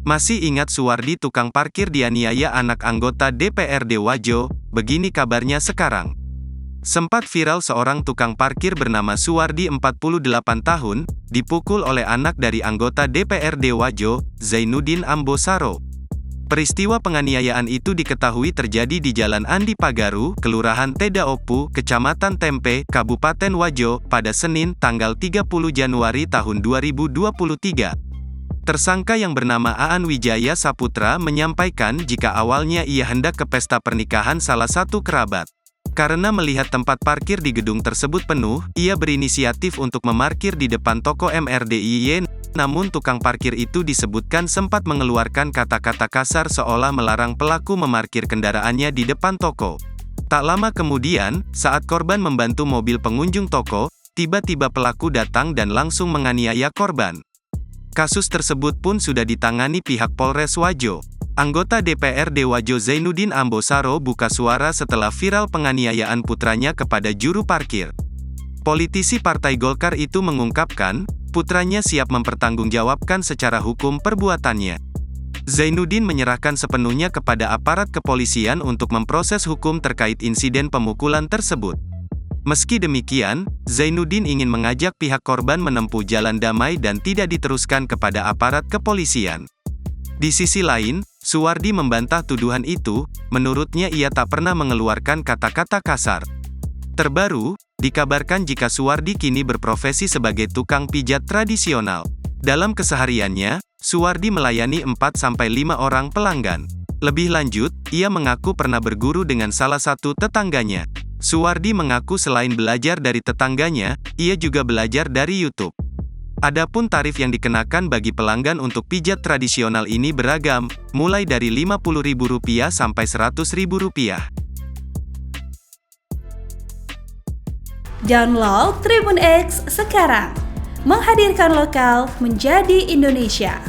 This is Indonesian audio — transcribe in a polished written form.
Masih ingat Suwardi tukang parkir dianiaya anak anggota DPRD Wajo? Begini kabarnya sekarang. Sempat viral seorang tukang parkir bernama Suwardi 48 tahun, dipukul oleh anak dari anggota DPRD Wajo, Zainuddin Ambosaro. Peristiwa penganiayaan itu diketahui terjadi di Jalan Andi Pagaru, Kelurahan Tedaopu, Kecamatan Tempe, Kabupaten Wajo, pada Senin, tanggal 30 Januari tahun 2023. Tersangka yang bernama Aan Wijaya Saputra menyampaikan jika awalnya ia hendak ke pesta pernikahan salah satu kerabat. Karena melihat tempat parkir di gedung tersebut penuh, ia berinisiatif untuk memarkir di depan toko MRDIY. Namun tukang parkir itu disebutkan sempat mengeluarkan kata-kata kasar seolah melarang pelaku memarkir kendaraannya di depan toko. Tak lama kemudian, saat korban membantu mobil pengunjung toko, tiba-tiba pelaku datang dan langsung menganiaya korban. Kasus tersebut pun sudah ditangani pihak Polres Wajo. Anggota DPRD Wajo Zainuddin Ambosaro buka suara setelah viral penganiayaan putranya kepada juru parkir. Politisi Partai Golkar itu mengungkapkan, putranya siap mempertanggungjawabkan secara hukum perbuatannya. Zainuddin menyerahkan sepenuhnya kepada aparat kepolisian untuk memproses hukum terkait insiden pemukulan tersebut. Meski demikian, Zainuddin ingin mengajak pihak korban menempuh jalan damai dan tidak diteruskan kepada aparat kepolisian. Di sisi lain, Suwardi membantah tuduhan itu, menurutnya ia tak pernah mengeluarkan kata-kata kasar. Terbaru, dikabarkan jika Suwardi kini berprofesi sebagai tukang pijat tradisional. Dalam kesehariannya, Suwardi melayani 4-5 orang pelanggan. Lebih lanjut, ia mengaku pernah berguru dengan salah satu tetangganya. Suwardi mengaku selain belajar dari tetangganya, ia juga belajar dari YouTube. Adapun tarif yang dikenakan bagi pelanggan untuk pijat tradisional ini beragam, mulai dari Rp50.000 sampai Rp100.000. Download Tribun X sekarang, menghadirkan lokal menjadi Indonesia.